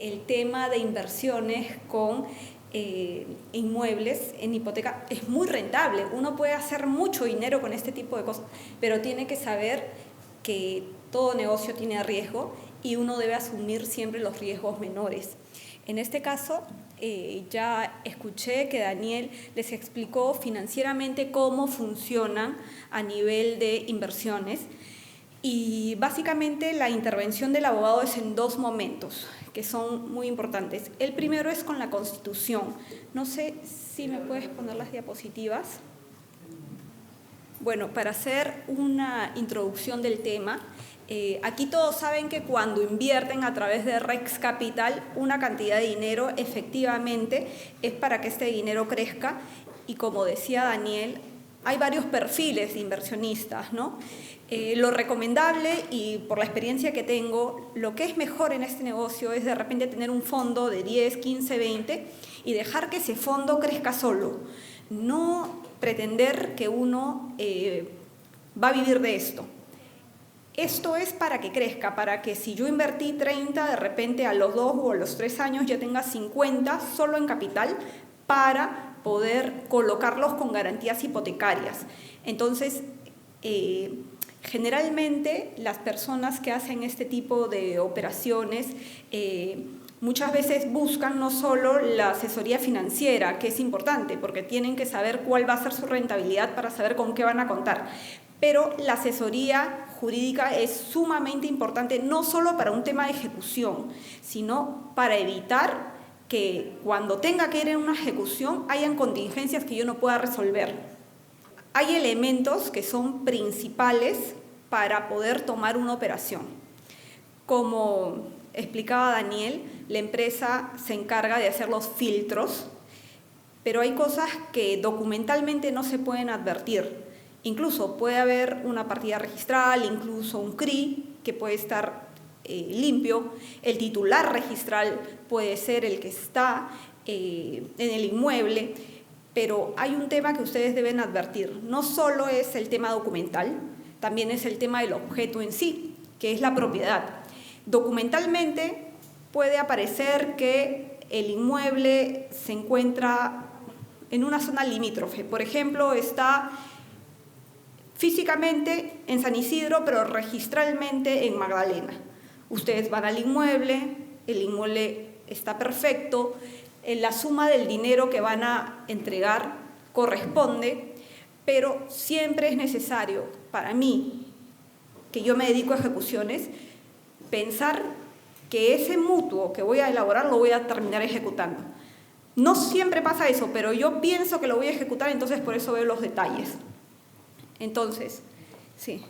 el tema de inversiones con inmuebles en hipoteca es muy rentable. Uno puede hacer mucho dinero con este tipo de cosas, pero tiene que saber que todo negocio tiene riesgo y uno debe asumir siempre los riesgos menores. En este caso, ya escuché que Daniel les explicó financieramente cómo funcionan a nivel de inversiones y básicamente la intervención del abogado es en dos momentos que son muy importantes. El primero es con la Constitución. No sé si me puedes poner las diapositivas. Bueno, para hacer una introducción del tema, aquí todos saben que cuando invierten a través de Rex Capital una cantidad de dinero, efectivamente es para que este dinero crezca y como decía Daniel, hay varios perfiles de inversionistas, ¿no? Lo recomendable y por la experiencia que tengo, lo que es mejor en este negocio es de repente tener un fondo de 10, 15, 20 y dejar que ese fondo crezca solo. No pretender que uno va a vivir de esto. Esto es para que crezca, para que si yo invertí 30, de repente a los 2 o a los 3 años ya tenga 50 solo en capital para poder colocarlos con garantías hipotecarias. Entonces, generalmente las personas que hacen este tipo de operaciones muchas veces buscan no solo la asesoría financiera, que es importante porque tienen que saber cuál va a ser su rentabilidad para saber con qué van a contar, pero la asesoría jurídica es sumamente importante no solo para un tema de ejecución, sino para evitar que cuando tenga que ir en una ejecución hayan contingencias que yo no pueda resolver. Hay elementos que son principales para poder tomar una operación. Como explicaba Daniel, la empresa se encarga de hacer los filtros, pero hay cosas que documentalmente no se pueden advertir. Incluso puede haber una partida registral, incluso un CRI que puede estar limpio, el titular registral puede ser el que está en el inmueble, pero hay un tema que ustedes deben advertir. No solo es el tema documental, también es el tema del objeto en sí, que es la propiedad. Documentalmente puede aparecer que el inmueble se encuentra en una zona limítrofe. Por ejemplo, está físicamente en San Isidro, pero registralmente en Magdalena. Ustedes van al inmueble, el inmueble está perfecto, la suma del dinero que van a entregar corresponde, pero siempre es necesario para mí, que yo me dedico a ejecuciones, pensar que ese mutuo que voy a elaborar lo voy a terminar ejecutando. No siempre pasa eso, pero yo pienso que lo voy a ejecutar, entonces por eso veo los detalles. Entonces, sí.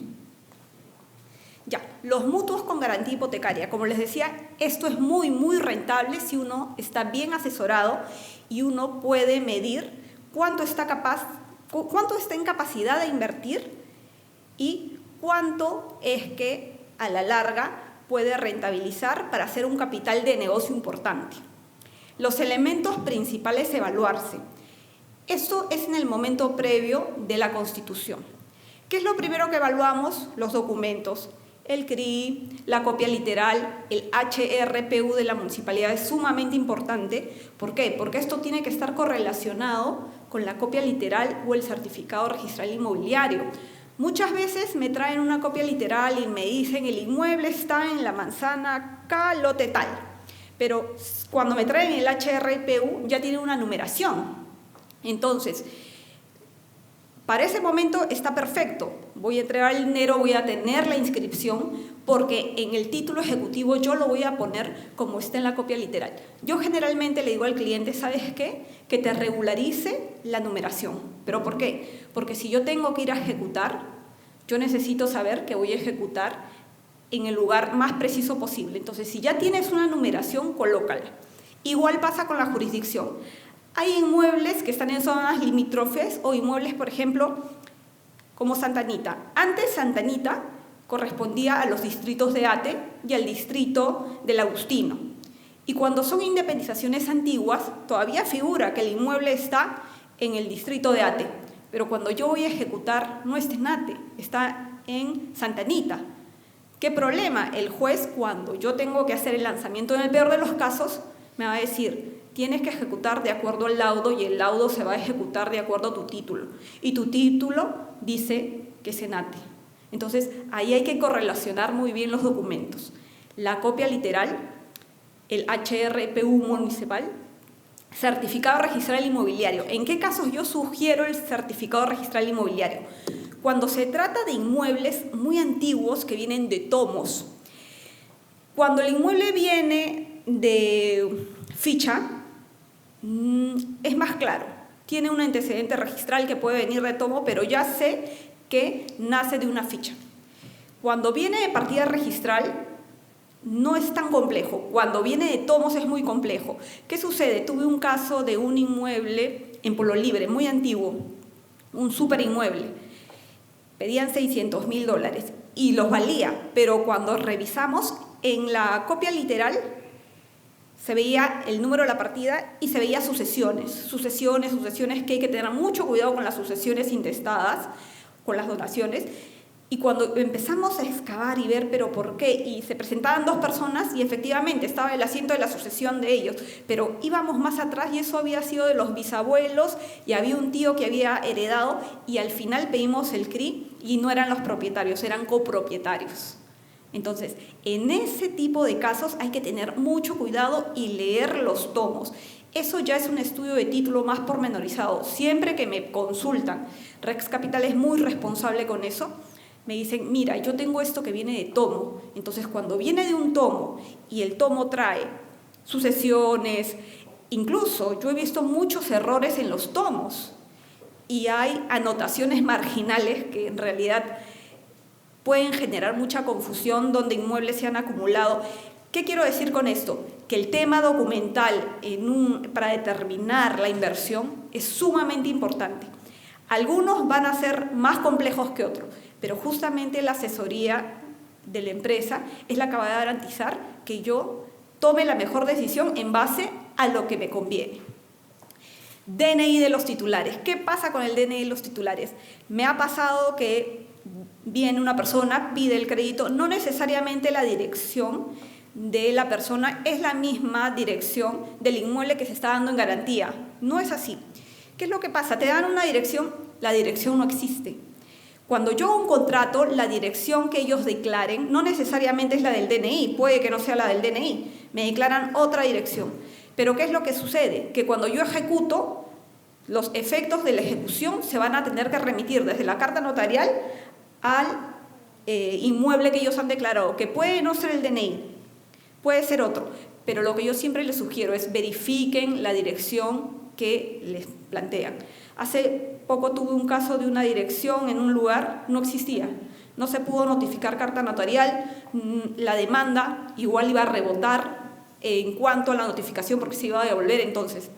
Ya, los mutuos con garantía hipotecaria. Como les decía, esto es muy, muy rentable si uno está bien asesorado y uno puede medir cuánto está en capacidad de invertir y cuánto es que a la larga puede rentabilizar para hacer un capital de negocio importante. Los elementos principales a evaluarse. Esto es en el momento previo de la constitución. ¿Qué es lo primero que evaluamos? Los documentos. El CRI, la copia literal, el HRPU de la municipalidad es sumamente importante. ¿Por qué? Porque esto tiene que estar correlacionado con la copia literal o el certificado registral inmobiliario. Muchas veces me traen una copia literal y me dicen el inmueble está en la manzana K, lote tal. Pero cuando me traen el HRPU ya tiene una numeración. Entonces, para ese momento está perfecto. Voy a entregar el dinero, voy a tener la inscripción, porque en el título ejecutivo yo lo voy a poner como está en la copia literal. Yo generalmente le digo al cliente, ¿sabes qué? Que te regularice la numeración. ¿Pero por qué? Porque si yo tengo que ir a ejecutar, yo necesito saber que voy a ejecutar en el lugar más preciso posible. Entonces, si ya tienes una numeración, colócala. Igual pasa con la jurisdicción. Hay inmuebles que están en zonas limítrofes o inmuebles, por ejemplo, como Santa Anita. Antes Santa Anita correspondía a los distritos de Ate y al distrito del Agustino. Y cuando son independizaciones antiguas, todavía figura que el inmueble está en el distrito de Ate. Pero cuando yo voy a ejecutar, no está en Ate, está en Santa Anita. ¿Qué problema? El juez, cuando yo tengo que hacer el lanzamiento en el peor de los casos, me va a decir, tienes que ejecutar de acuerdo al laudo y el laudo se va a ejecutar de acuerdo a tu título. Y tu título dice que es ENATE. Entonces, ahí hay que correlacionar muy bien los documentos. La copia literal, el HRPU municipal, certificado registral inmobiliario. ¿En qué casos yo sugiero el certificado registral inmobiliario? Cuando se trata de inmuebles muy antiguos que vienen de tomos. Cuando el inmueble viene de ficha, es más claro. Tiene un antecedente registral que puede venir de tomo, pero ya sé que nace de una ficha. Cuando viene de partida registral, no es tan complejo. Cuando viene de tomos es muy complejo. ¿Qué sucede? Tuve un caso de un inmueble en Pueblo Libre, muy antiguo, un súper inmueble. Pedían $600.000 y los valía, pero cuando revisamos en la copia literal se veía el número de la partida y se veía sucesiones que hay que tener mucho cuidado con las sucesiones intestadas, con las donaciones. Y cuando empezamos a excavar y ver, pero ¿por qué? Y se presentaban dos personas y efectivamente estaba el asiento de la sucesión de ellos, pero íbamos más atrás y eso había sido de los bisabuelos y había un tío que había heredado y al final pedimos el CRI y no eran los propietarios, eran copropietarios. Entonces, en ese tipo de casos hay que tener mucho cuidado y leer los tomos. Eso ya es un estudio de título más pormenorizado. Siempre que me consultan, Rex Capital es muy responsable con eso. Me dicen, mira, yo tengo esto que viene de tomo. Entonces, cuando viene de un tomo y el tomo trae sucesiones, incluso yo he visto muchos errores en los tomos y hay anotaciones marginales que en realidad pueden generar mucha confusión donde inmuebles se han acumulado. ¿Qué quiero decir con esto? Que el tema documental para determinar la inversión es sumamente importante. Algunos van a ser más complejos que otros, pero justamente la asesoría de la empresa es la que va a garantizar que yo tome la mejor decisión en base a lo que me conviene. DNI de los titulares. ¿Qué pasa con el DNI de los titulares? Me ha pasado que viene una persona, pide el crédito, no necesariamente la dirección de la persona es la misma dirección del inmueble que se está dando en garantía. No es así. ¿Qué es lo que pasa? Te dan una dirección, la dirección no existe. Cuando yo hago un contrato, la dirección que ellos declaren no necesariamente es la del DNI, puede que no sea la del DNI, me declaran otra dirección. Pero ¿qué es lo que sucede? Que cuando yo ejecuto, los efectos de la ejecución se van a tener que remitir desde la carta notarial al inmueble que ellos han declarado, que puede no ser el DNI, puede ser otro, pero lo que yo siempre les sugiero es verifiquen la dirección que les plantean. Hace poco tuve un caso de una dirección en un lugar, no existía, no se pudo notificar carta notarial, la demanda igual iba a rebotar en cuanto a la notificación porque se iba a devolver. Entonces,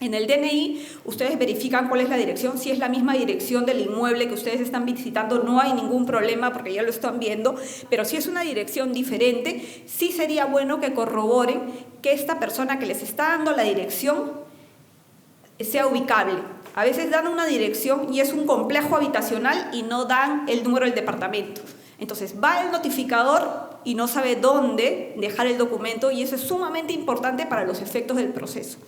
en el DNI ustedes verifican cuál es la dirección, si es la misma dirección del inmueble que ustedes están visitando no hay ningún problema porque ya lo están viendo, pero si es una dirección diferente, sí sería bueno que corroboren que esta persona que les está dando la dirección sea ubicable. A veces dan una dirección y es un complejo habitacional y no dan el número del departamento. Entonces va el notificador y no sabe dónde dejar el documento y eso es sumamente importante para los efectos del proceso.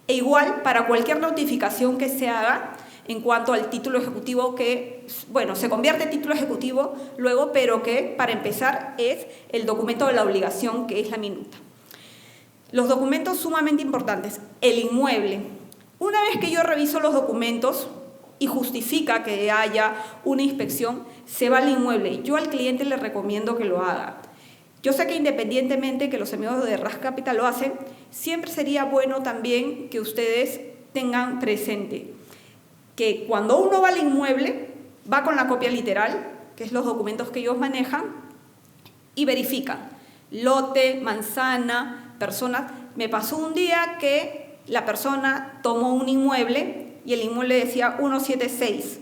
E igual para cualquier notificación que se haga en cuanto al título ejecutivo que, bueno, se convierte en título ejecutivo luego, pero que para empezar es el documento de la obligación que es la minuta. Los documentos sumamente importantes. El inmueble. Una vez que yo reviso los documentos y justifica que haya una inspección, se va al inmueble. Yo al cliente le recomiendo que lo haga. Yo sé que independientemente que los amigos de Rex Capital lo hacen, siempre sería bueno también que ustedes tengan presente que cuando uno va al inmueble, va con la copia literal, que es los documentos que ellos manejan, y verifican lote, manzana, personas. Me pasó un día que la persona tomó un inmueble y el inmueble decía 176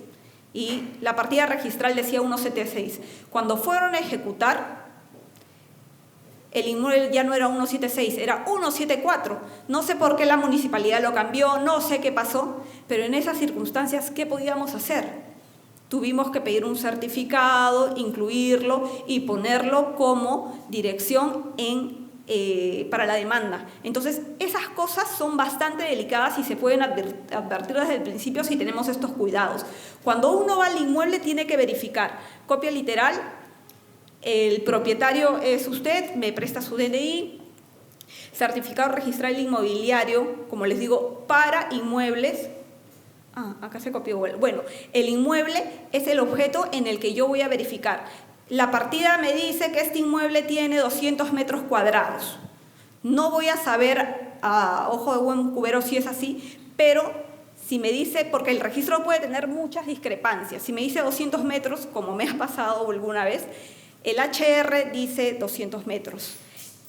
y la partida registral decía 176. Cuando fueron a ejecutar, el inmueble ya no era 176, era 174. No sé por qué la municipalidad lo cambió, no sé qué pasó, pero en esas circunstancias, ¿qué podíamos hacer? Tuvimos que pedir un certificado, incluirlo y ponerlo como dirección para la demanda. Entonces, esas cosas son bastante delicadas y se pueden advertir desde el principio si tenemos estos cuidados. Cuando uno va al inmueble tiene que verificar copia literal, el propietario es usted, me presta su DNI, certificado registral inmobiliario, como les digo, para inmuebles. Acá se copió igual. Bueno, el inmueble es el objeto en el que yo voy a verificar. La partida me dice que este inmueble tiene 200 metros cuadrados. No voy a saber a ojo de buen cubero si es así, pero si me dice, porque el registro puede tener muchas discrepancias, si me dice 200 metros, como me ha pasado alguna vez, el HR dice 200 metros.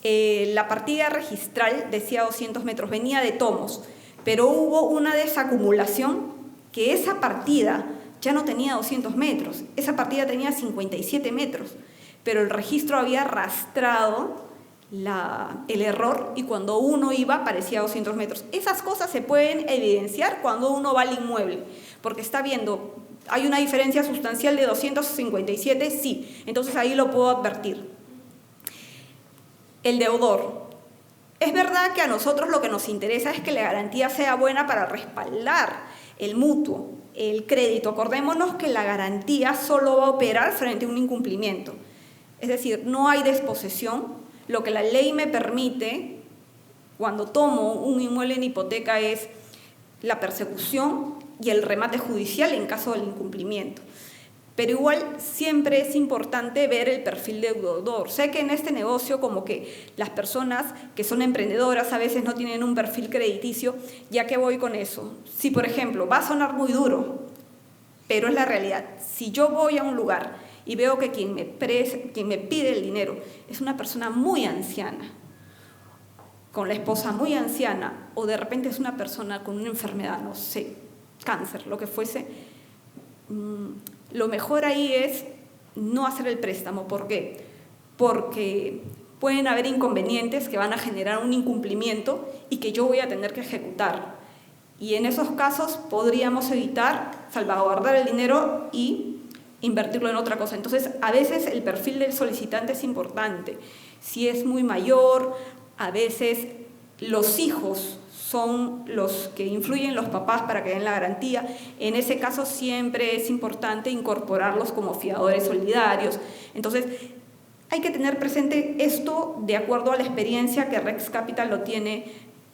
La partida registral decía 200 metros, venía de tomos, pero hubo una desacumulación que esa partida ya no tenía 200 metros, esa partida tenía 57 metros, pero el registro había arrastrado el error y cuando uno iba aparecía 200 metros. Esas cosas se pueden evidenciar cuando uno va al inmueble, porque está viendo, hay una diferencia sustancial de 257, sí, entonces ahí lo puedo advertir. El deudor. Es verdad que a nosotros lo que nos interesa es que la garantía sea buena para respaldar el mutuo, el crédito. Acordémonos que la garantía solo va a operar frente a un incumplimiento. Es decir, no hay desposesión. Lo que la ley me permite cuando tomo un inmueble en hipoteca es la persecución y el remate judicial en caso del incumplimiento. Pero igual siempre es importante ver el perfil deudor. Sé que en este negocio como que las personas que son emprendedoras a veces no tienen un perfil crediticio, ya que voy con eso. Si por ejemplo, va a sonar muy duro, pero es la realidad. Si yo voy a un lugar y veo que quien me pide el dinero es una persona muy anciana, con la esposa muy anciana, o de repente es una persona con una enfermedad, no sé, cáncer, lo que fuese, lo mejor ahí es no hacer el préstamo. ¿Por qué? Porque pueden haber inconvenientes que van a generar un incumplimiento y que yo voy a tener que ejecutar. Y en esos casos podríamos evitar salvaguardar el dinero y invertirlo en otra cosa. Entonces, a veces el perfil del solicitante es importante. Si es muy mayor, a veces los hijos son los que influyen los papás para que den la garantía. En ese caso siempre es importante incorporarlos como fiadores solidarios. Entonces, hay que tener presente esto de acuerdo a la experiencia que Rex Capital lo tiene,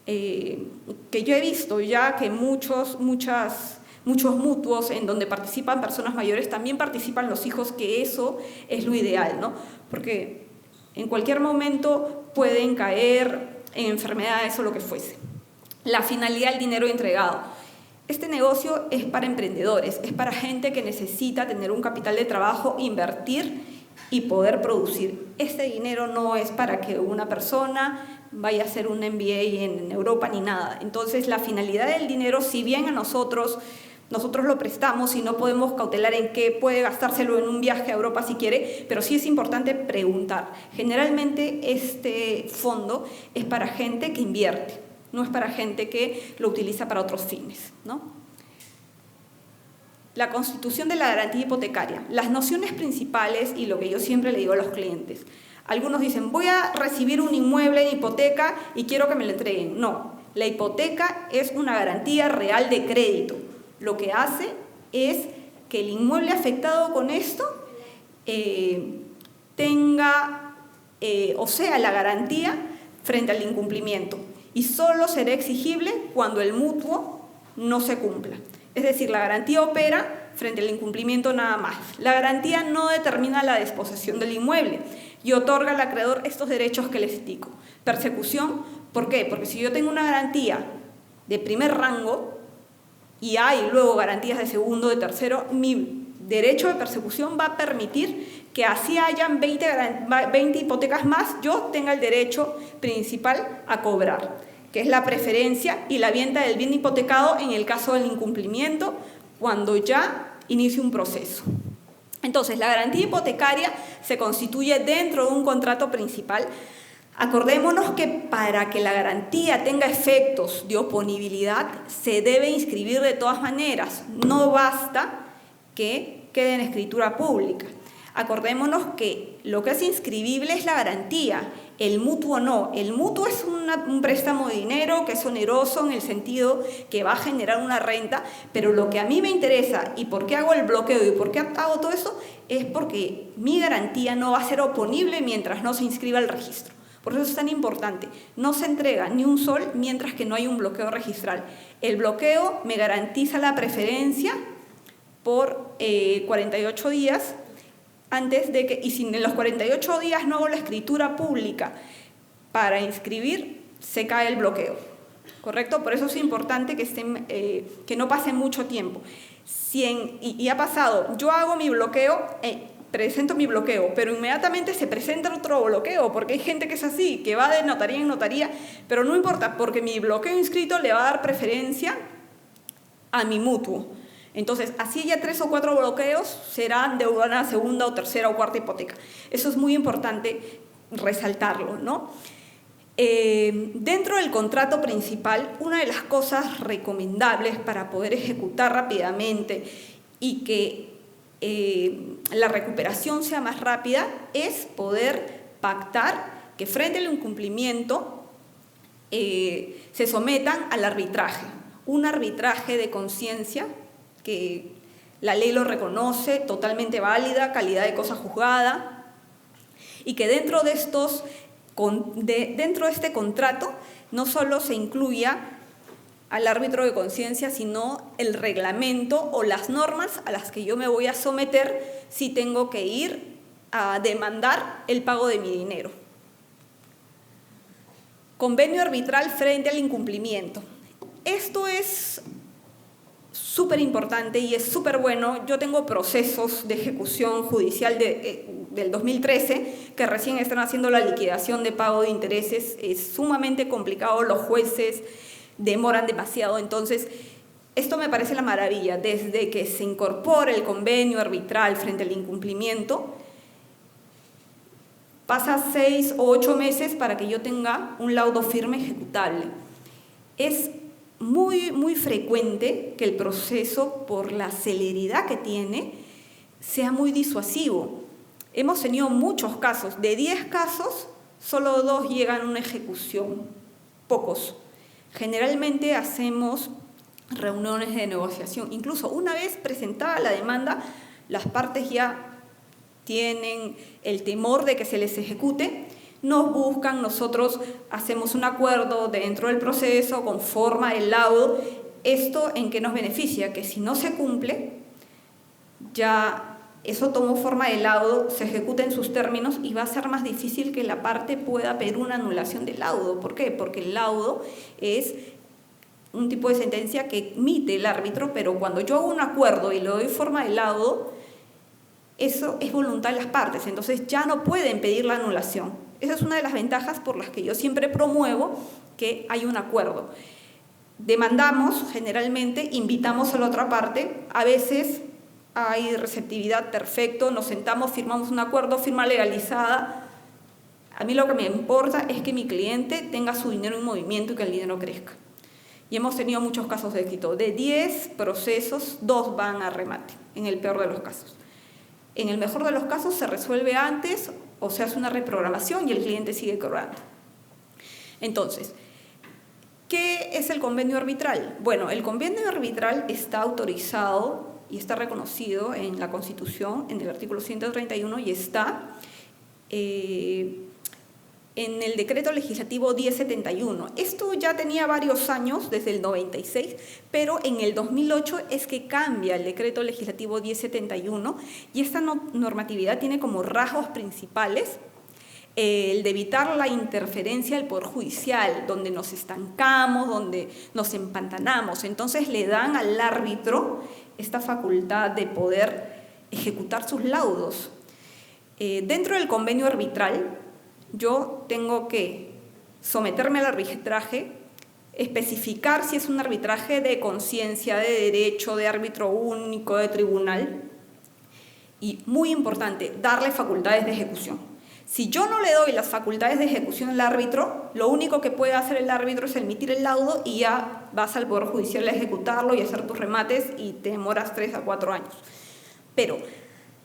que yo he visto ya que muchos mutuos en donde participan personas mayores, también participan los hijos, que eso es lo ideal, ¿no? Porque en cualquier momento pueden caer en enfermedades o lo que fuese. La finalidad del dinero entregado. Este negocio es para emprendedores, es para gente que necesita tener un capital de trabajo, invertir y poder producir. Este dinero no es para que una persona vaya a hacer un MBA en Europa ni nada. Entonces, la finalidad del dinero, si bien a nosotros lo prestamos y no podemos cautelar en qué puede gastárselo en un viaje a Europa si quiere, pero sí es importante preguntar. Generalmente este fondo es para gente que invierte, no es para gente que lo utiliza para otros fines, ¿no? La constitución de la garantía hipotecaria. Las nociones principales y lo que yo siempre le digo a los clientes. Algunos dicen, voy a recibir un inmueble en hipoteca y quiero que me lo entreguen. No, la hipoteca es una garantía real de crédito. Lo que hace es que el inmueble afectado con esto tenga, o sea, la garantía frente al incumplimiento. Y solo será exigible cuando el mutuo no se cumpla. Es decir, la garantía opera frente al incumplimiento nada más. La garantía no determina la desposesión del inmueble y otorga al acreedor estos derechos que les indico. Persecución, ¿por qué? Porque si yo tengo una garantía de primer rango y hay luego garantías de segundo, de tercero, mi derecho de persecución va a permitir que así hayan 20 hipotecas más, yo tenga el derecho principal a cobrar, que es la preferencia y la venta del bien hipotecado en el caso del incumplimiento, cuando ya inicie un proceso. Entonces, la garantía hipotecaria se constituye dentro de un contrato principal. Acordémonos que para que la garantía tenga efectos de oponibilidad, se debe inscribir de todas maneras. No basta que quede en escritura pública. Acordémonos que lo que es inscribible es la garantía, el mutuo no. El mutuo es un préstamo de dinero que es oneroso en el sentido que va a generar una renta, pero lo que a mí me interesa y por qué hago el bloqueo y por qué hago todo eso es porque mi garantía no va a ser oponible mientras no se inscriba al registro. Por eso es tan importante. No se entrega ni un sol mientras que no hay un bloqueo registral. El bloqueo me garantiza la preferencia por 48 días antes de que, y si en los 48 días no hago la escritura pública para inscribir, se cae el bloqueo, ¿correcto? Por eso es importante que no pase mucho tiempo. Y ha pasado, yo hago mi bloqueo, presento mi bloqueo, pero inmediatamente se presenta otro bloqueo, porque hay gente que es así, que va de notaría en notaría, pero no importa, porque mi bloqueo inscrito le va a dar preferencia a mi mutuo. Entonces, así ya 3 o 4 bloqueos serán de una segunda o tercera o cuarta hipoteca. Eso es muy importante resaltarlo, ¿no? Dentro del contrato principal, una de las cosas recomendables para poder ejecutar rápidamente y que la recuperación sea más rápida es poder pactar que frente al incumplimiento se sometan al arbitraje. Un arbitraje de conciencia que la ley lo reconoce, totalmente válida, calidad de cosa juzgada, y que dentro de este contrato no solo se incluya al árbitro de conciencia, sino el reglamento o las normas a las que yo me voy a someter si tengo que ir a demandar el pago de mi dinero. Convenio arbitral frente al incumplimiento. Esto es súper importante y es súper bueno. Yo tengo procesos de ejecución judicial del 2013 que recién están haciendo la liquidación de pago de intereses. Es sumamente complicado, los jueces demoran demasiado. Entonces, esto me parece la maravilla. Desde que se incorpora el convenio arbitral frente al incumplimiento, pasa 6 o 8 meses para que yo tenga un laudo firme ejecutable. Es muy frecuente que el proceso, por la celeridad que tiene, sea muy disuasivo. Hemos tenido muchos casos. De 10 casos, solo 2 llegan a una ejecución. Pocos. Generalmente hacemos reuniones de negociación. Incluso una vez presentada la demanda, las partes ya tienen el temor de que se les ejecute, nos buscan, nosotros hacemos un acuerdo dentro del proceso con forma de laudo. ¿Esto en qué nos beneficia? Que si no se cumple, ya eso tomó forma de laudo, se ejecuta en sus términos y va a ser más difícil que la parte pueda pedir una anulación del laudo. ¿Por qué? Porque el laudo es un tipo de sentencia que emite el árbitro, pero cuando yo hago un acuerdo y le doy forma de laudo, eso es voluntad de las partes, entonces ya no pueden pedir la anulación. Esa es una de las ventajas por las que yo siempre promuevo que hay un acuerdo. Demandamos, generalmente, invitamos a la otra parte, a veces hay receptividad, perfecto, nos sentamos, firmamos un acuerdo, firma legalizada. A mí lo que me importa es que mi cliente tenga su dinero en movimiento y que el dinero crezca. Y hemos tenido muchos casos de éxito. De 10 procesos, 2 van a remate, en el peor de los casos. En el mejor de los casos se resuelve antes o se hace una reprogramación y el cliente sigue cobrando. Entonces, ¿qué es el convenio arbitral? Bueno, el convenio arbitral está autorizado y está reconocido en la Constitución, en el artículo 131, y está en el decreto legislativo 1071. Esto ya tenía varios años, desde el 96, pero en el 2008 es que cambia el decreto legislativo 1071 y esta normatividad tiene como rasgos principales el de evitar la interferencia del Poder Judicial, donde nos estancamos, donde nos empantanamos. Entonces le dan al árbitro esta facultad de poder ejecutar sus laudos. Dentro del convenio arbitral, yo tengo que someterme al arbitraje, especificar si es un arbitraje de conciencia, de derecho, de árbitro único, de tribunal, y muy importante, darle facultades de ejecución. Si yo no le doy las facultades de ejecución al árbitro, lo único que puede hacer el árbitro es emitir el laudo y ya vas al Poder Judicial a ejecutarlo y hacer tus remates y te demoras 3 a 4 años. Pero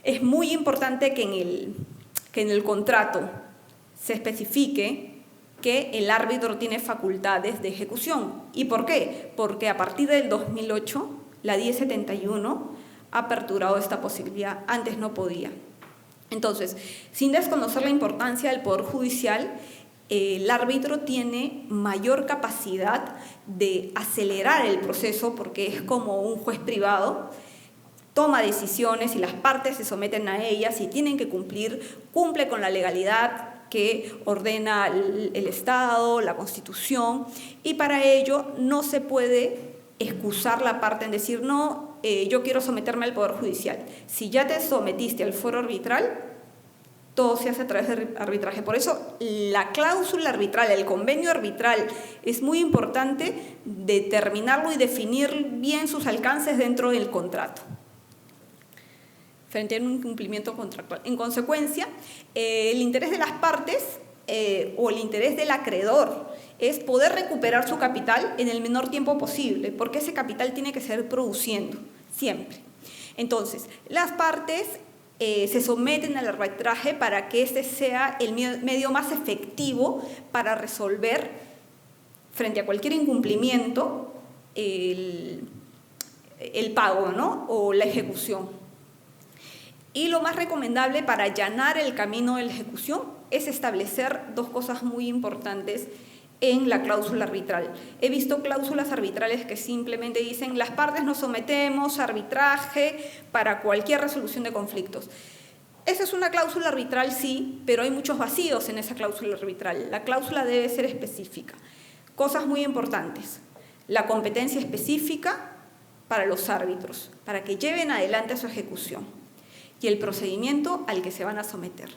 es muy importante que en el contrato se especifique que el árbitro tiene facultades de ejecución. ¿Y por qué? Porque a partir del 2008, la 1071 ha aperturado esta posibilidad, antes no podía. Entonces, sin desconocer la importancia del Poder Judicial, el árbitro tiene mayor capacidad de acelerar el proceso porque es como un juez privado, toma decisiones y las partes se someten a ellas y tienen que cumple con la legalidad que ordena el Estado, la Constitución, y para ello no se puede excusar la parte en decir, no, yo quiero someterme al Poder Judicial. Si ya te sometiste al foro arbitral, todo se hace a través de arbitraje. Por eso la cláusula arbitral, el convenio arbitral, es muy importante determinarlo y definir bien sus alcances dentro del contrato, frente a un incumplimiento contractual. En consecuencia, el interés de las partes o el interés del acreedor es poder recuperar su capital en el menor tiempo posible, porque ese capital tiene que ser produciendo, siempre. Entonces, las partes se someten al arbitraje para que este sea el medio más efectivo para resolver, frente a cualquier incumplimiento, el pago, ¿no? O la ejecución. Y lo más recomendable para allanar el camino de la ejecución es establecer dos cosas muy importantes en la cláusula arbitral. He visto cláusulas arbitrales que simplemente dicen las partes nos sometemos a arbitraje para cualquier resolución de conflictos. Esa es una cláusula arbitral, sí, pero hay muchos vacíos en esa cláusula arbitral. La cláusula debe ser específica. Cosas muy importantes. La competencia específica para los árbitros, para que lleven adelante su ejecución, y el procedimiento al que se van a someter.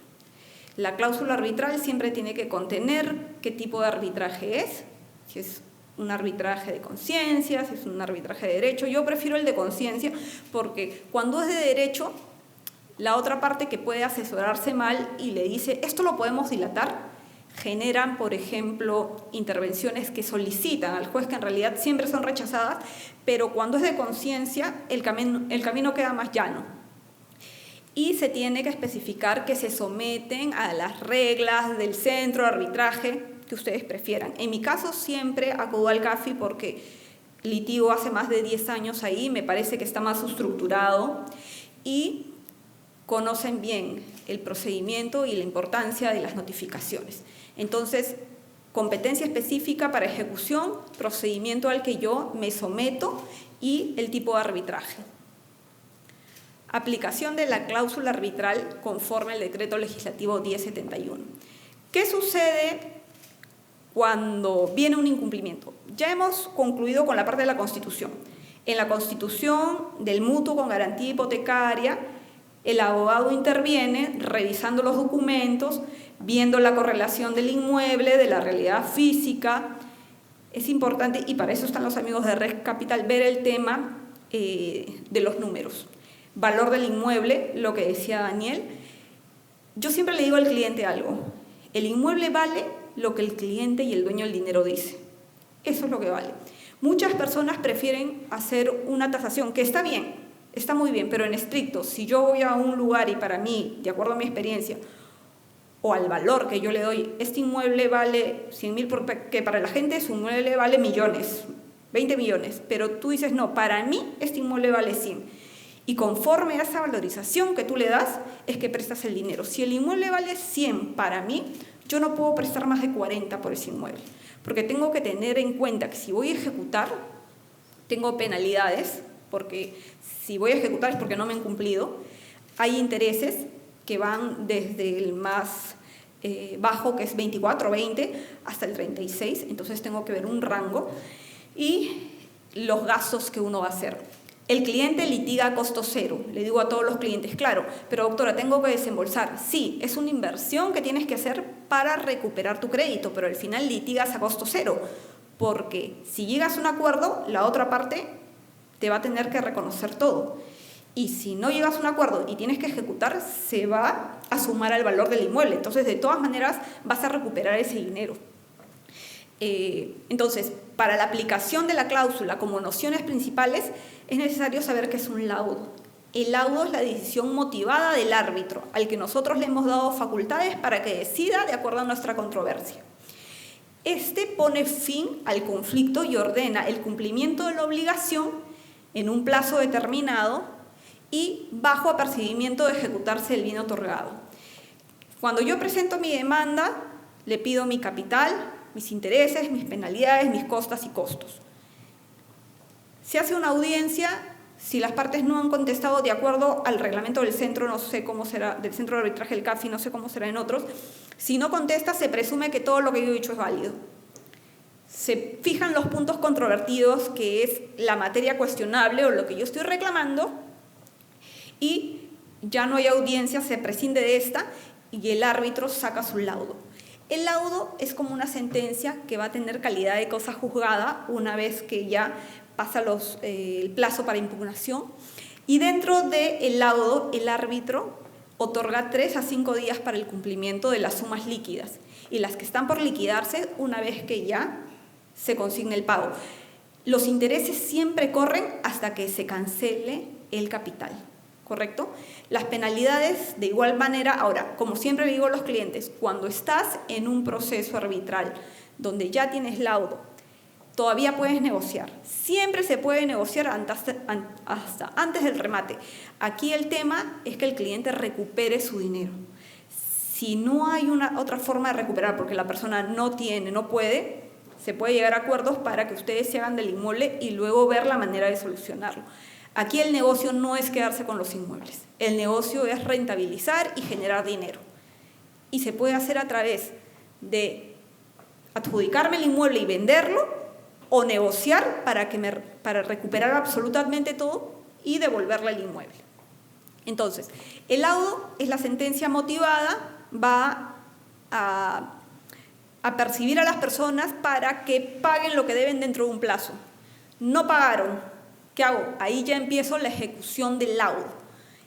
La cláusula arbitral siempre tiene que contener qué tipo de arbitraje es, si es un arbitraje de conciencia, si es un arbitraje de derecho. Yo prefiero el de conciencia porque cuando es de derecho, la otra parte que puede asesorarse mal y le dice, esto lo podemos dilatar, generan, por ejemplo, intervenciones que solicitan al juez que en realidad siempre son rechazadas, pero cuando es de conciencia, el camino queda más llano. Y se tiene que especificar que se someten a las reglas del centro de arbitraje que ustedes prefieran. En mi caso siempre acudo al CAFI porque litigo hace más de 10 años ahí, me parece que está más estructurado y conocen bien el procedimiento y la importancia de las notificaciones. Entonces, competencia específica para ejecución, procedimiento al que yo me someto y el tipo de arbitraje. Aplicación de la cláusula arbitral conforme al decreto legislativo 1071. ¿Qué sucede cuando viene un incumplimiento? Ya hemos concluido con la parte de la Constitución. En la Constitución del mutuo con garantía hipotecaria, el abogado interviene revisando los documentos, viendo la correlación del inmueble, de la realidad física. Es importante, y para eso están los amigos de Red Capital, ver el tema de los números. Valor del inmueble, lo que decía Daniel. Yo siempre le digo al cliente algo. El inmueble vale lo que el cliente y el dueño del dinero dice. Eso es lo que vale. Muchas personas prefieren hacer una tasación, que está bien, está muy bien, pero en estricto, si yo voy a un lugar y para mí, de acuerdo a mi experiencia, o al valor que yo le doy, este inmueble vale 100.000, porque para la gente su inmueble vale millones, 20 millones, pero tú dices, no, para mí este inmueble vale 100. Y conforme a esa valorización que tú le das, es que prestas el dinero. Si el inmueble vale 100 para mí, yo no puedo prestar más de 40 por ese inmueble. Porque tengo que tener en cuenta que si voy a ejecutar, tengo penalidades, porque si voy a ejecutar es porque no me han cumplido. Hay intereses que van desde el más bajo, que es 24, 20, hasta el 36. Entonces tengo que ver un rango. Y los gastos que uno va a hacer. El cliente litiga a costo cero, le digo a todos los clientes, claro, pero doctora, tengo que desembolsar. Sí, es una inversión que tienes que hacer para recuperar tu crédito, pero al final litigas a costo cero, porque si llegas a un acuerdo, la otra parte te va a tener que reconocer todo. Y si no llegas a un acuerdo y tienes que ejecutar, se va a sumar al valor del inmueble. Entonces, de todas maneras, vas a recuperar ese dinero. Entonces, para la aplicación de la cláusula como nociones principales, es necesario saber qué es un laudo el laudo es la decisión motivada del árbitro, al que nosotros le hemos dado facultades para que decida de acuerdo a nuestra controversia. Este pone fin al conflicto y ordena el cumplimiento de la obligación en un plazo determinado y bajo apercibimiento de ejecutarse el bien otorgado. Cuando yo presento mi demanda, le pido mi capital, mis intereses, mis penalidades, mis costas y costos. Se hace una audiencia. Si las partes no han contestado de acuerdo al reglamento del centro, no sé cómo será, del centro de arbitraje del CAFI, no sé cómo será en otros, si no contesta, se presume que todo lo que yo he dicho es válido. Se fijan los puntos controvertidos, que es la materia cuestionable o lo que yo estoy reclamando, y ya no hay audiencia, se prescinde de esta y el árbitro saca su laudo. El laudo es como una sentencia que va a tener calidad de cosa juzgada una vez que ya pasa el plazo para impugnación, y dentro del laudo el árbitro otorga 3 a 5 días para el cumplimiento de las sumas líquidas y las que están por liquidarse una vez que ya se consigne el pago. Los intereses siempre corren hasta que se cancele el capital, ¿correcto? Las penalidades de igual manera. Ahora, como siempre le digo a los clientes, cuando estás en un proceso arbitral donde ya tienes laudo, todavía puedes negociar. Siempre se puede negociar hasta antes del remate. Aquí el tema es que el cliente recupere su dinero. Si no hay otra forma de recuperar, porque la persona no puede, se puede llegar a acuerdos para que ustedes se hagan del inmueble y luego ver la manera de solucionarlo. Aquí el negocio no es quedarse con los inmuebles. El negocio es rentabilizar y generar dinero. Y se puede hacer a través de adjudicarme el inmueble y venderlo, o negociar para recuperar absolutamente todo y devolverle el inmueble. Entonces, el laudo es la sentencia motivada, va a percibir a las personas para que paguen lo que deben dentro de un plazo. No pagaron, ¿qué hago? Ahí ya empiezo la ejecución del laudo.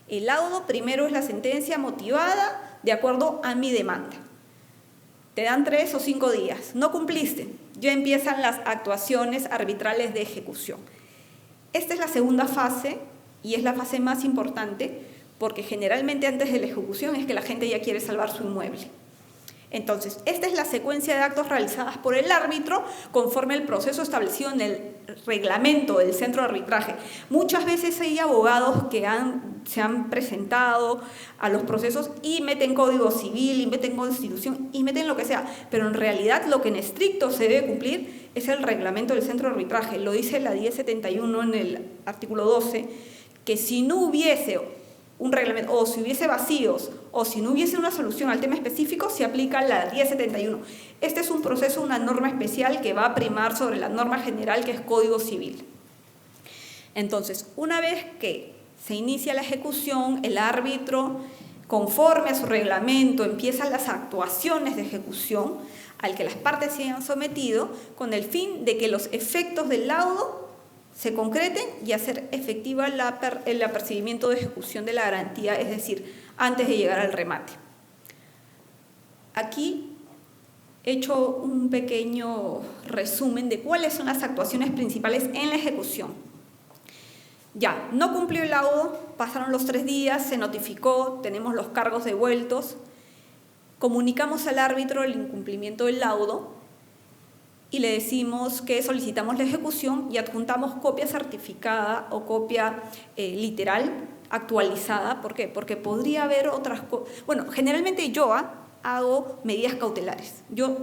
El laudo primero es la sentencia motivada de acuerdo a mi demanda. Te dan 3 o 5 días, no cumpliste, ya empiezan las actuaciones arbitrales de ejecución. Esta es la segunda fase y es la fase más importante porque generalmente antes de la ejecución es que la gente ya quiere salvar su inmueble. Entonces, esta es la secuencia de actos realizadas por el árbitro conforme al proceso establecido en el reglamento del centro de arbitraje. Muchas veces hay abogados que se han presentado a los procesos y meten código civil, y meten constitución, y meten lo que sea, pero en realidad lo que en estricto se debe cumplir es el reglamento del centro de arbitraje. Lo dice la 1071 en el artículo 12, que si no hubiese un reglamento, o si hubiese vacíos, o si no hubiese una solución al tema específico, se aplica la 1071. Este es un proceso, una norma especial que va a primar sobre la norma general, que es Código Civil. Entonces, una vez que se inicia la ejecución, el árbitro, conforme a su reglamento, empiezan las actuaciones de ejecución al que las partes se han sometido, con el fin de que los efectos del laudo se concreten y hacer efectiva el apercibimiento de ejecución de la garantía, es decir, antes de llegar al remate. Aquí he hecho un pequeño resumen de cuáles son las actuaciones principales en la ejecución. Ya, no cumplió el laudo, pasaron los 3 días, se notificó, tenemos los cargos devueltos, comunicamos al árbitro el incumplimiento del laudo, y le decimos que solicitamos la ejecución y adjuntamos copia certificada o copia literal actualizada. ¿Por qué? Porque podría haber otras cosas. Bueno, generalmente yo hago medidas cautelares. Yo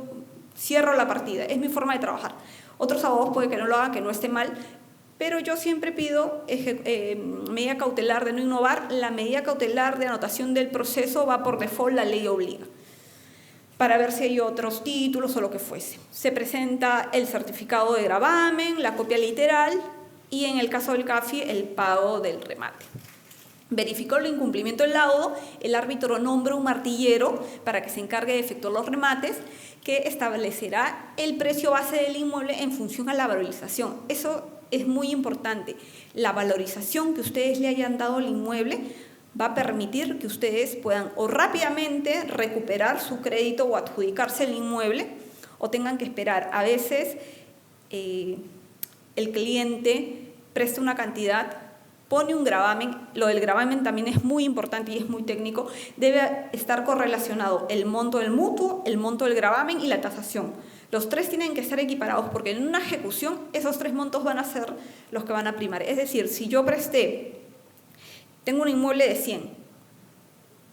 cierro la partida, es mi forma de trabajar. Otros abogados puede que no lo hagan, que no esté mal, pero yo siempre pido medida cautelar de no innovar. La medida cautelar de anotación del proceso va por default, la ley obliga, para ver si hay otros títulos o lo que fuese. Se presenta el certificado de gravamen, la copia literal y, en el caso del CAFI, el pago del remate. Verificó el incumplimiento del laudo, el árbitro nombra un martillero para que se encargue de efectuar los remates, que establecerá el precio base del inmueble en función a la valorización. Eso es muy importante. La valorización que ustedes le hayan dado al inmueble va a permitir que ustedes puedan o rápidamente recuperar su crédito o adjudicarse el inmueble, o tengan que esperar. A veces el cliente presta una cantidad pone un gravamen, lo del gravamen también es muy importante y es muy técnico, debe estar correlacionado el monto del mutuo, el monto del gravamen y la tasación. Los tres tienen que estar equiparados porque en una ejecución esos tres montos van a ser los que van a primar. Es decir, si yo tengo un inmueble de 100,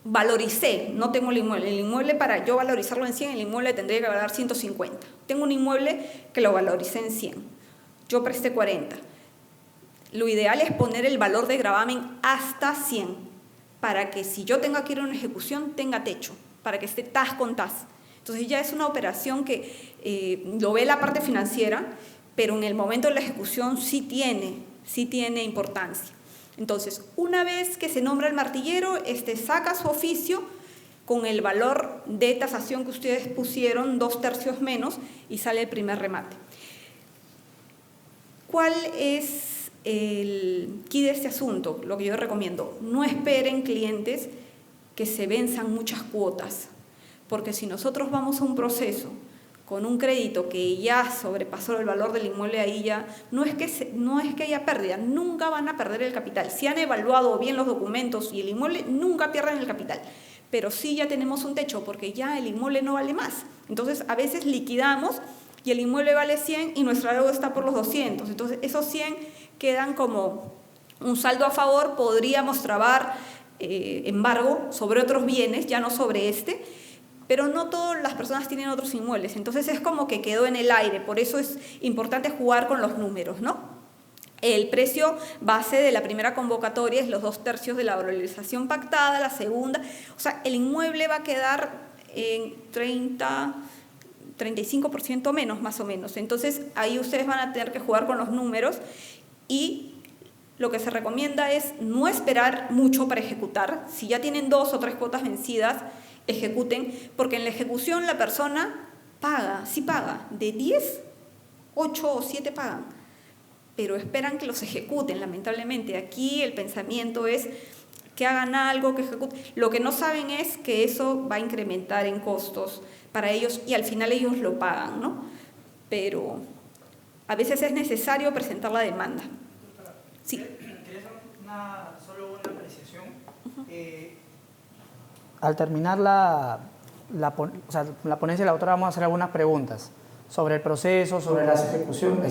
valoricé, no tengo el inmueble para yo valorizarlo en 100, el inmueble tendría que valer 150. Tengo un inmueble que lo valoricé en 100, yo presté 40. Lo ideal es poner el valor de gravamen hasta 100, para que si yo tengo que ir a una ejecución, tenga techo, para que esté tas con tas. Entonces ya es una operación que lo ve la parte financiera, pero en el momento de la ejecución sí tiene importancia. Entonces, una vez que se nombra el martillero, saca su oficio con el valor de tasación que ustedes pusieron, 2/3 menos, y sale el primer remate. ¿Cuál es el quid de este asunto? Lo que yo recomiendo: no esperen, clientes, que se venzan muchas cuotas, porque si nosotros vamos a un proceso con un crédito que ya sobrepasó el valor del inmueble, ahí ya no es que haya pérdida, nunca van a perder el capital. Si han evaluado bien los documentos y el inmueble, nunca pierden el capital, pero sí ya tenemos un techo porque ya el inmueble no vale más. Entonces a veces liquidamos y el inmueble vale 100 y nuestra deuda está por los 200. Entonces esos 100 quedan como un saldo a favor, podríamos trabar embargo sobre otros bienes, ya no sobre pero no todas las personas tienen otros inmuebles, entonces es como que quedó en el aire. Por eso es importante jugar con los números, ¿no? El precio base de la primera convocatoria es los 2/3 de la valorización pactada, la segunda, o sea, el inmueble va a quedar en 35% menos, más o menos. Entonces ahí ustedes van a tener que jugar con los números, y lo que se recomienda es no esperar mucho para ejecutar. Si ya tienen 2 o 3 cuotas vencidas, ejecuten, porque en la ejecución la persona paga, sí paga, de 10, 8 o 7 pagan, pero esperan que los ejecuten, lamentablemente. Aquí el pensamiento es que hagan algo, que ejecuten. Lo que no saben es que eso va a incrementar en costos para ellos y al final ellos lo pagan, ¿no? Pero a veces es necesario presentar la demanda. Sí. Quería hacer solo una apreciación. Al terminar la ponencia de la autora, vamos a hacer algunas preguntas sobre el proceso, sobre la ejecución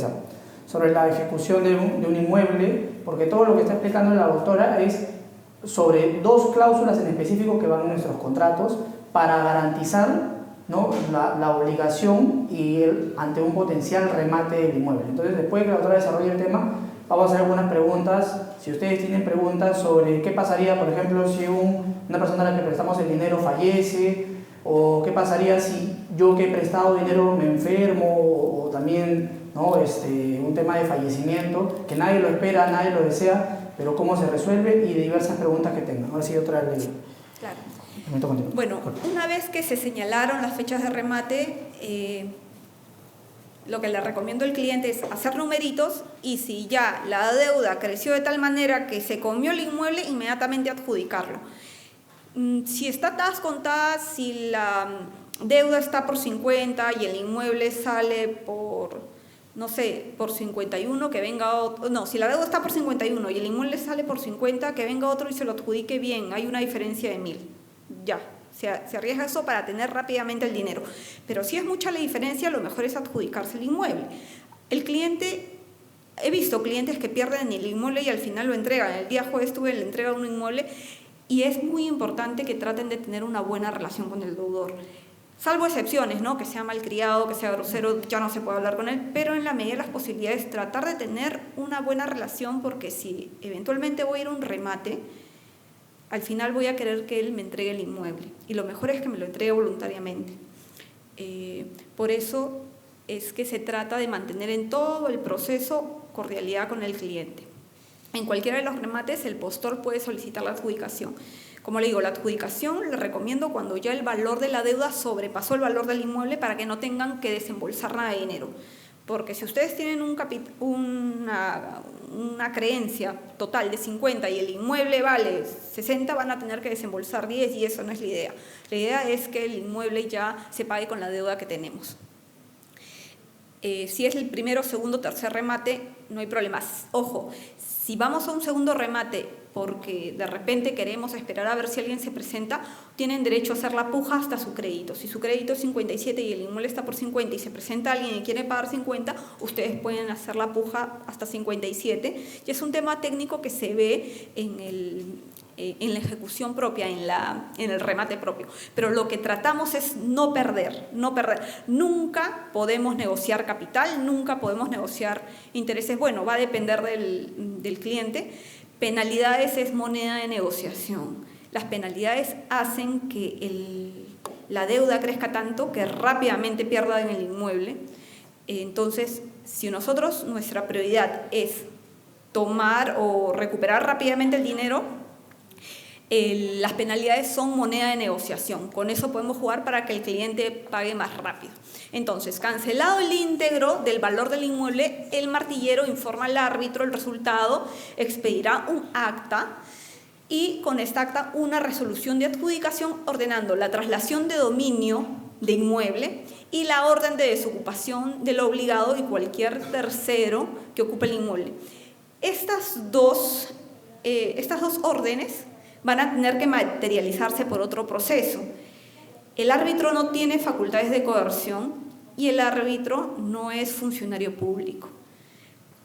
de un inmueble, porque todo lo que está explicando la autora es sobre 2 cláusulas en específico que van en nuestros contratos para garantizar, ¿no?, la obligación ante un potencial remate del inmueble. Entonces, después de que la autora desarrolle el tema, vamos a hacer algunas preguntas. Si ustedes tienen preguntas sobre qué pasaría, por ejemplo, si una persona a la que prestamos el dinero fallece, o qué pasaría si yo que he prestado dinero me enfermo, o también, ¿no?, un tema de fallecimiento, que nadie lo espera, nadie lo desea, pero cómo se resuelve, y de diversas preguntas que tengan. Ahora sí, otra vez. Claro. Bueno, una vez que se señalaron las fechas de remate, lo que le recomiendo al cliente es hacer numeritos, y si ya la deuda creció de tal manera que se comió el inmueble, inmediatamente adjudicarlo. Si está tas con tas, si la deuda está por 50 y el inmueble sale por, no sé, por 51, que venga otro. No, si la deuda está por 51 y el inmueble sale por 50, que venga otro y se lo adjudique bien. Hay una diferencia de 1000. Ya. Se arriesga eso para tener rápidamente el dinero. Pero si es mucha la diferencia, lo mejor es adjudicarse el inmueble. El cliente, he visto clientes que pierden el inmueble y al final lo entregan. El día jueves tuve la entrega de un inmueble, y es muy importante que traten de tener una buena relación con el deudor. Salvo excepciones, ¿no?, que sea malcriado, que sea grosero, ya no se puede hablar con él, pero en la medida de las posibilidades tratar de tener una buena relación, porque si eventualmente voy a ir a un remate, al final voy a querer que él me entregue el inmueble, y lo mejor es que me lo entregue voluntariamente. Por eso es que se trata de mantener en todo el proceso cordialidad con el cliente. En cualquiera de los remates, el postor puede solicitar la adjudicación. Como le digo, la adjudicación le recomiendo cuando ya el valor de la deuda sobrepasó el valor del inmueble, para que no tengan que desembolsar nada de dinero. Porque si ustedes tienen una creencia total de 50 y el inmueble vale 60, van a tener que desembolsar 10, y eso no es la idea. La idea es que el inmueble ya se pague con la deuda que tenemos. Si es el primero, segundo, tercer remate, no hay problemas. Ojo, Si vamos a un segundo remate porque de repente queremos esperar a ver si alguien se presenta, tienen derecho a hacer la puja hasta su crédito. Si su crédito es 57 y el inmueble está por 50 y se presenta alguien y quiere pagar 50, ustedes pueden hacer la puja hasta 57. Y es un tema técnico que se ve en la ejecución propia, en el remate propio. Pero lo que tratamos es no perder. Nunca podemos negociar capital, nunca podemos negociar intereses. Bueno, va a depender del cliente. Penalidades es moneda de negociación. Las penalidades hacen que la deuda crezca tanto que rápidamente pierdan el inmueble. Entonces, si nuestra prioridad es tomar o recuperar rápidamente el dinero, las penalidades son moneda de negociación. Con eso podemos jugar para que el cliente pague más rápido. Entonces, cancelado el íntegro del valor del inmueble, el martillero informa al árbitro el resultado, expedirá un acta y con esta acta una resolución de adjudicación ordenando la traslación de dominio de inmueble y la orden de desocupación del obligado y cualquier tercero que ocupe el inmueble. Estas dos órdenes van a tener que materializarse por otro proceso. El árbitro no tiene facultades de coerción y el árbitro no es funcionario público.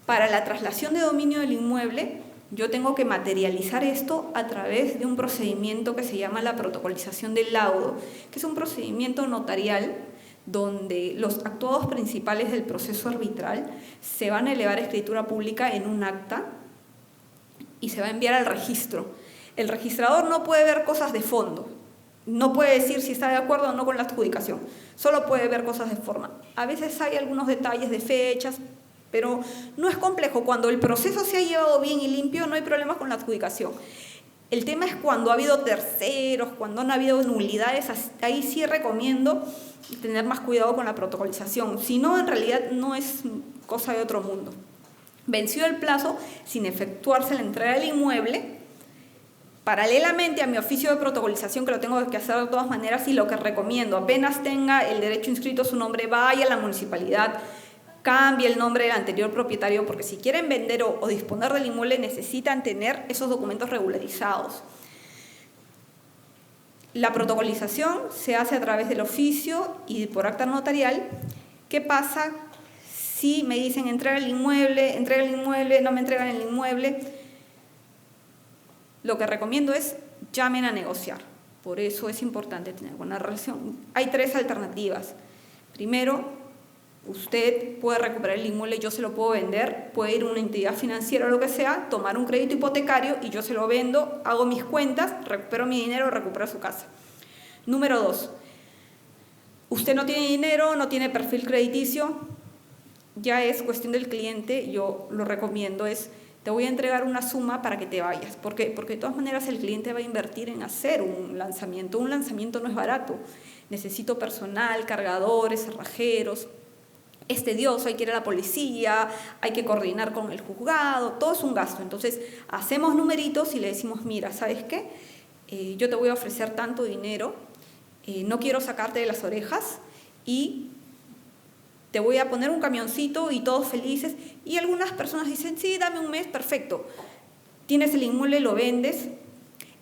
Para la traslación de dominio del inmueble, yo tengo que materializar esto a través de un procedimiento que se llama la protocolización del laudo, que es un procedimiento notarial donde los actuados principales del proceso arbitral se van a elevar a escritura pública en un acta y se va a enviar al registro. El registrador no puede ver cosas de fondo, no puede decir si está de acuerdo o no con la adjudicación, solo puede ver cosas de forma. A veces hay algunos detalles de fechas, pero no es complejo. Cuando el proceso se ha llevado bien y limpio, no hay problemas con la adjudicación. El tema es cuando ha habido terceros, cuando han habido nulidades, ahí sí recomiendo tener más cuidado con la protocolización. Si no, en realidad no es cosa de otro mundo. Venció el plazo sin efectuarse la entrega del inmueble, paralelamente a mi oficio de protocolización, que lo tengo que hacer de todas maneras, y lo que recomiendo, apenas tenga el derecho inscrito su nombre, vaya a la municipalidad, cambie el nombre del anterior propietario, porque si quieren vender o disponer del inmueble necesitan tener esos documentos regularizados. La protocolización se hace a través del oficio y por acta notarial. ¿Qué pasa si me dicen entrega el inmueble, no me entregan el inmueble? Lo que recomiendo es llamen a negociar. Por eso es importante tener buena relación. Hay 3 alternativas. Primero, usted puede recuperar el inmueble, yo se lo puedo vender, puede ir a una entidad financiera o lo que sea, tomar un crédito hipotecario y yo se lo vendo, hago mis cuentas, recupero mi dinero, recupero su casa. Número 2, usted no tiene dinero, no tiene perfil crediticio, ya es cuestión del cliente. Yo lo recomiendo es: te voy a entregar una suma para que te vayas. ¿Por qué? Porque de todas maneras el cliente va a invertir en hacer un lanzamiento. Un lanzamiento no es barato. Necesito personal, cargadores, cerrajeros. Es tedioso, hay que ir a la policía, hay que coordinar con el juzgado, todo es un gasto. Entonces, hacemos numeritos y le decimos: mira, ¿sabes qué? Yo te voy a ofrecer tanto dinero, no quiero sacarte de las orejas y te voy a poner un camioncito y todos felices. Y algunas personas dicen: sí, dame un mes, perfecto. Tienes el inmueble, lo vendes.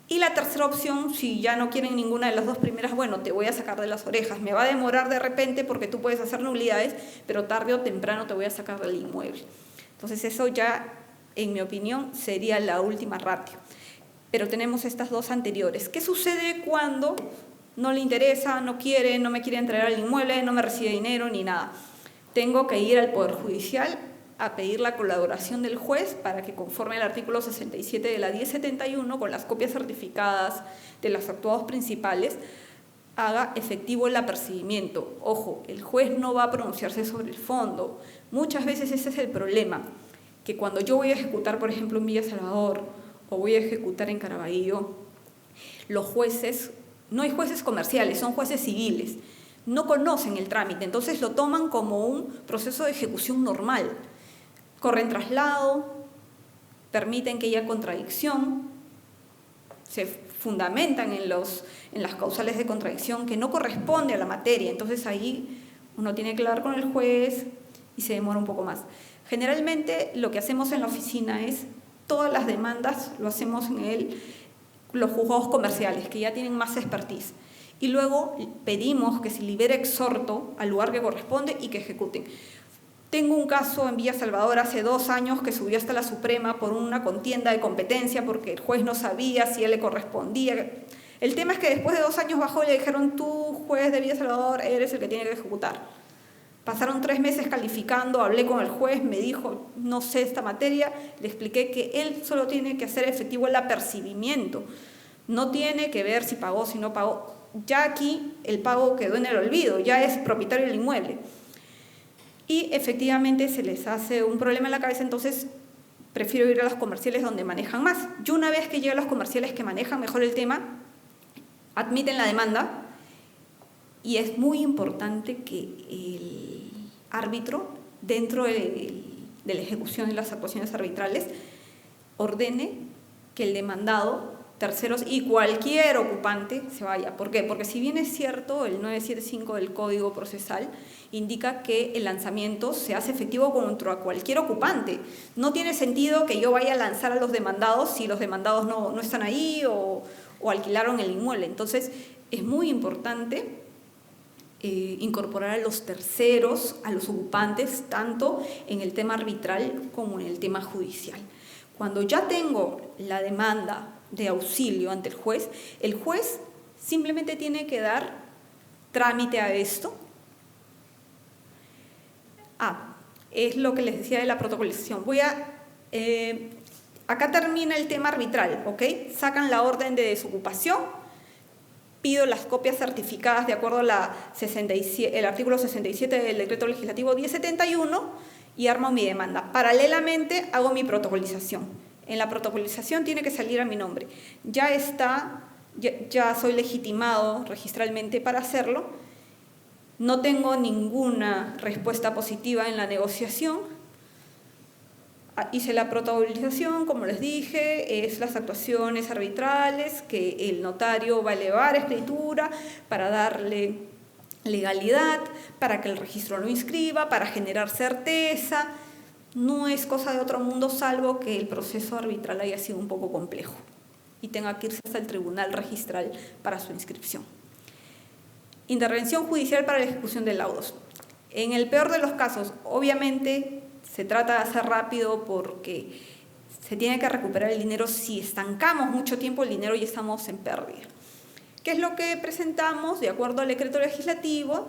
Y la tercera opción, si ya no quieren ninguna de las dos primeras, bueno, te voy a sacar de las orejas. Me va a demorar de repente porque tú puedes hacer nulidades, pero tarde o temprano te voy a sacar del inmueble. Entonces eso ya, en mi opinión, sería la última ratio. Pero tenemos estas dos anteriores. ¿Qué sucede cuando no le interesa, no quiere, no me quiere entregar el inmueble, no me recibe dinero ni nada? Tengo que ir al Poder Judicial a pedir la colaboración del juez para que, conforme al artículo 67 de la 1071, con las copias certificadas de los actuados principales, haga efectivo el apercibimiento. Ojo, el juez no va a pronunciarse sobre el fondo. Muchas veces ese es el problema, que cuando yo voy a ejecutar, por ejemplo, en Villa Salvador o voy a ejecutar en Caraballo, los jueces, no hay jueces comerciales, son jueces civiles, no conocen el trámite, entonces lo toman como un proceso de ejecución normal. Corren traslado, permiten que haya contradicción, se fundamentan en las causales de contradicción que no corresponde a la materia. Entonces ahí uno tiene que hablar con el juez y se demora un poco más. Generalmente lo que hacemos en la oficina es Todas las demandas lo hacemos en los juzgados comerciales, que ya tienen más expertise. Y luego pedimos que se libere exhorto al lugar que corresponde y que ejecuten. Tengo un caso en Villa Salvador hace 2 años que subió hasta la Suprema por una contienda de competencia porque el juez no sabía si a él le correspondía. El tema es que después de 2 años bajó y le dijeron: tú, juez de Villa Salvador, eres el que tiene que ejecutar. Pasaron 3 meses calificando, hablé con el juez, me dijo: no sé esta materia, le expliqué que él solo tiene que hacer efectivo el apercibimiento, no tiene que ver si pagó, si no pagó. Ya aquí el pago quedó en el olvido, ya es propietario del inmueble. Y efectivamente se les hace un problema en la cabeza, entonces prefiero ir a los comerciales donde manejan más. Yo una vez que llego a los comerciales que manejan mejor el tema, admiten la demanda y es muy importante que el árbitro, dentro de la ejecución de las actuaciones arbitrales, ordene que el demandado, terceros y cualquier ocupante se vaya. ¿Por qué? Porque si bien es cierto, el 975 del Código Procesal indica que el lanzamiento se hace efectivo contra cualquier ocupante. No tiene sentido que yo vaya a lanzar a los demandados si los demandados no están ahí o alquilaron el inmueble. Entonces, es muy importante incorporar a los terceros, a los ocupantes, tanto en el tema arbitral como en el tema judicial. Cuando ya tengo la demanda de auxilio ante el juez simplemente tiene que dar trámite a esto. Es lo que les decía de la protocolización. Acá termina el tema arbitral, ¿ok? Sacan la orden de desocupación, pido las copias certificadas de acuerdo a el artículo 67 del decreto legislativo 1071 y armo mi demanda. Paralelamente hago mi protocolización. En la protocolización tiene que salir a mi nombre. Ya soy legitimado registralmente para hacerlo. No tengo ninguna respuesta positiva en la negociación. Hice la protocolización, como les dije, es las actuaciones arbitrales que el notario va a elevar a escritura para darle legalidad, para que el registro lo inscriba, para generar certeza. No es cosa de otro mundo, salvo que el proceso arbitral haya sido un poco complejo y tenga que irse hasta el tribunal registral para su inscripción. Intervención judicial para la ejecución de laudos. En el peor de los casos, obviamente, se trata de hacer rápido porque se tiene que recuperar el dinero. Si estancamos mucho tiempo el dinero, ya estamos en pérdida. ¿Qué es lo que presentamos? De acuerdo al decreto legislativo,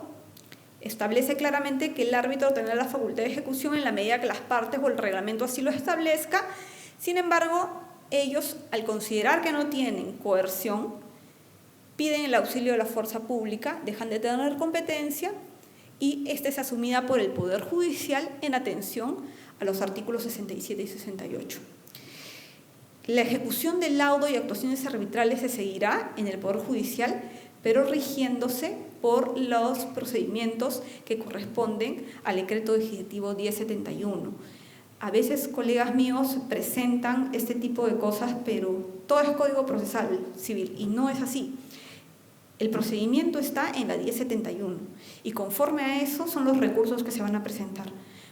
establece claramente que el árbitro tendrá la facultad de ejecución en la medida que las partes o el reglamento así lo establezca. Sin embargo, ellos, al considerar que no tienen coerción, piden el auxilio de la fuerza pública, dejan de tener competencia y esta es asumida por el Poder Judicial en atención a los artículos 67 y 68. La ejecución del laudo y actuaciones arbitrales se seguirá en el Poder Judicial, pero rigiéndose por los procedimientos que corresponden al decreto legislativo 1071. A veces colegas míos presentan este tipo de cosas, pero todo es código procesal civil y no es así. El procedimiento está en la 1071 y conforme a eso son los recursos que se van a presentar.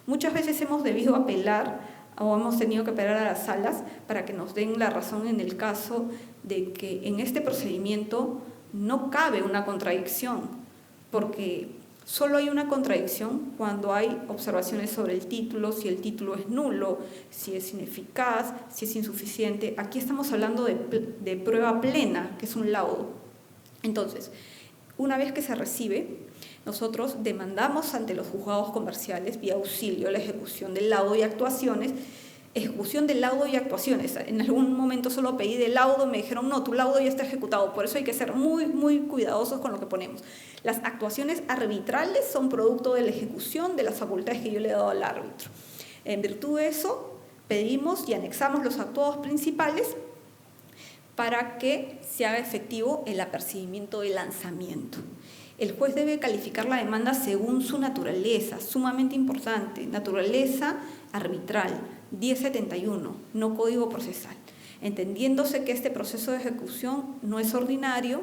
Muchas veces hemos debido apelar o hemos tenido que apelar a las salas para que nos den la razón en el caso de que en este procedimiento no cabe una contradicción, porque solo hay una contradicción cuando hay observaciones sobre el título, si el título es nulo, si es ineficaz, si es insuficiente. Aquí estamos hablando de prueba plena, que es un laudo. Entonces, una vez que se recibe, nosotros demandamos ante los juzgados comerciales vía auxilio la ejecución del laudo y actuaciones. Ejecución del laudo y actuaciones. En algún momento solo pedí del laudo, me dijeron: no, tu laudo ya está ejecutado. Por eso hay que ser muy, muy cuidadosos con lo que ponemos. Las actuaciones arbitrales son producto de la ejecución de las facultades que yo le he dado al árbitro. En virtud de eso, pedimos y anexamos los actuados principales para que se haga efectivo el apercibimiento del lanzamiento. El juez debe calificar la demanda según su naturaleza, sumamente importante, naturaleza arbitral, 1071, no código procesal, entendiéndose que este proceso de ejecución no es ordinario,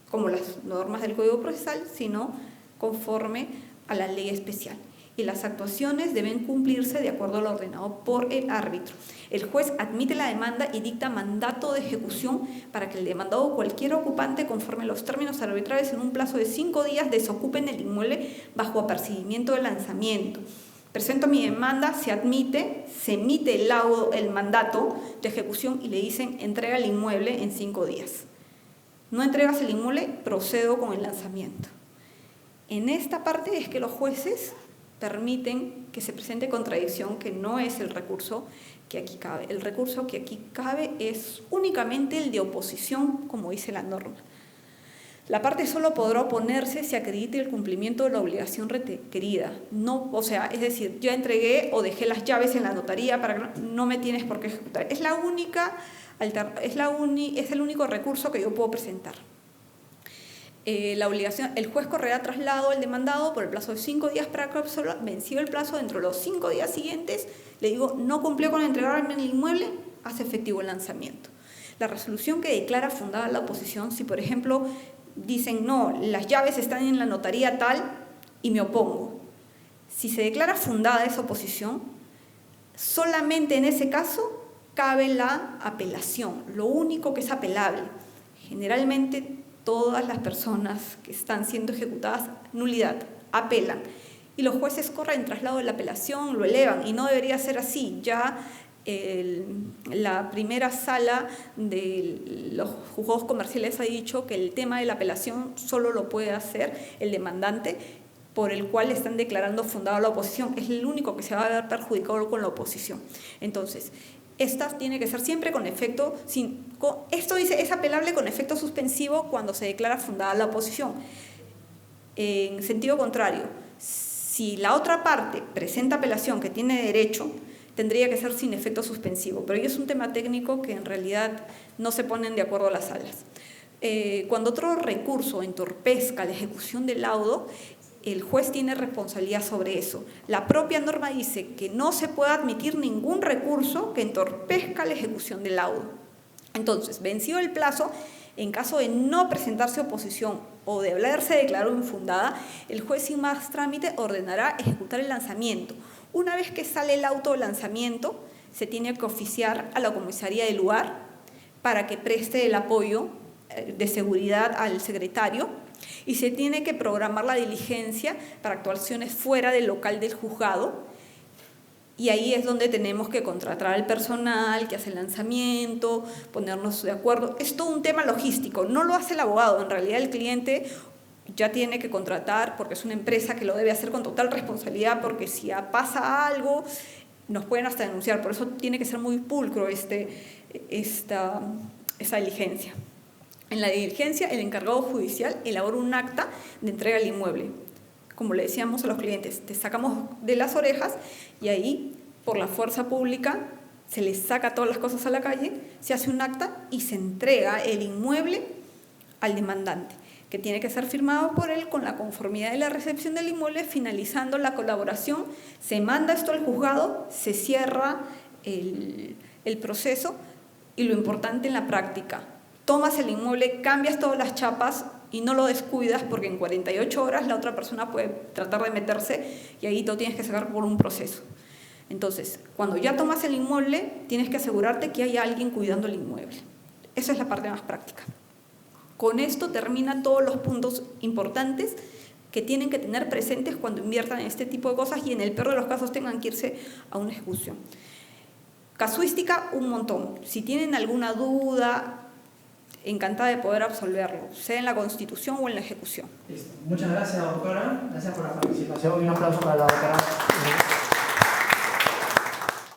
como las normas del código procesal, sino conforme a la ley especial. y las actuaciones deben cumplirse de acuerdo a lo ordenado por el árbitro. El juez admite la demanda y dicta mandato de ejecución para que el demandado o cualquier ocupante, conforme a los términos arbitrales, en un plazo de 5 días desocupen el inmueble bajo apercibimiento del lanzamiento. Presento mi demanda, se admite, se emite el laudo, el mandato de ejecución y le dicen entrega el inmueble en 5 días. No entregas el inmueble, procedo con el lanzamiento. En esta parte es que los jueces permiten que se presente contradicción, que no es el recurso que aquí cabe. El recurso que aquí cabe es únicamente el de oposición, como dice la norma. La parte solo podrá oponerse si acredite el cumplimiento de la obligación requerida. No, o sea, es decir, yo entregué o dejé las llaves en la notaría para que no me tienes por qué ejecutar. Es el único recurso que yo puedo presentar. El juez correrá traslado al demandado por el plazo de 5 días para que vencido el plazo dentro de los 5 días siguientes, le digo, no cumplió con entregarme el inmueble, hace efectivo el lanzamiento. La resolución que declara fundada la oposición, si por ejemplo dicen, no, las llaves están en la notaría tal y me opongo. Si se declara fundada esa oposición, solamente en ese caso cabe la apelación, lo único que es apelable. Generalmente todas las personas que están siendo ejecutadas, nulidad, apelan. Y los jueces corren traslado de la apelación, lo elevan, y no debería ser así. Ya la primera sala de los juzgados comerciales ha dicho que el tema de la apelación solo lo puede hacer el demandante, por el cual están declarando fundada la oposición. Es el único que se va a ver perjudicado con la oposición. Entonces, esta tiene que ser siempre con efecto, esto dice, es apelable con efecto suspensivo cuando se declara fundada la oposición. En sentido contrario, si la otra parte presenta apelación que tiene derecho, tendría que ser sin efecto suspensivo, pero es un tema técnico que en realidad no se ponen de acuerdo las salas. Cuando otro recurso entorpezca la ejecución del laudo, el juez tiene responsabilidad sobre eso. La propia norma dice que no se puede admitir ningún recurso que entorpezca la ejecución del laudo. Entonces, vencido el plazo, en caso de no presentarse oposición o de haberse declarado infundada, el juez sin más trámite ordenará ejecutar el lanzamiento. Una vez que sale el auto de lanzamiento, se tiene que oficiar a la comisaría del lugar para que preste el apoyo de seguridad al secretario y se tiene que programar la diligencia para actuaciones fuera del local del juzgado, y ahí es donde tenemos que contratar al personal que hace el lanzamiento, ponernos de acuerdo. Es todo un tema logístico, no lo hace el abogado, en realidad el cliente ya tiene que contratar porque es una empresa que lo debe hacer con total responsabilidad, porque si pasa algo nos pueden hasta denunciar, por eso tiene que ser muy pulcro esa diligencia. En la diligencia, el encargado judicial elabora un acta de entrega del inmueble. Como le decíamos a los clientes, te sacamos de las orejas y ahí, por la fuerza pública, se les saca todas las cosas a la calle, se hace un acta y se entrega el inmueble al demandante, que tiene que ser firmado por él con la conformidad de la recepción del inmueble. Finalizando la colaboración, se manda esto al juzgado, se cierra el proceso y lo importante en la práctica, tomas el inmueble, cambias todas las chapas y no lo descuidas porque en 48 horas la otra persona puede tratar de meterse y ahí tú tienes que sacar por un proceso. Entonces, cuando ya tomas el inmueble, tienes que asegurarte que hay alguien cuidando el inmueble. Esa es la parte más práctica. Con esto termina todos los puntos importantes que tienen que tener presentes cuando inviertan en este tipo de cosas y en el peor de los casos tengan que irse a una ejecución. Casuística, un montón. Si tienen alguna duda, encantada de poder absolverlo, sea en la Constitución o en la ejecución. Listo. Muchas gracias, doctora. Gracias por la participación y un aplauso para la doctora.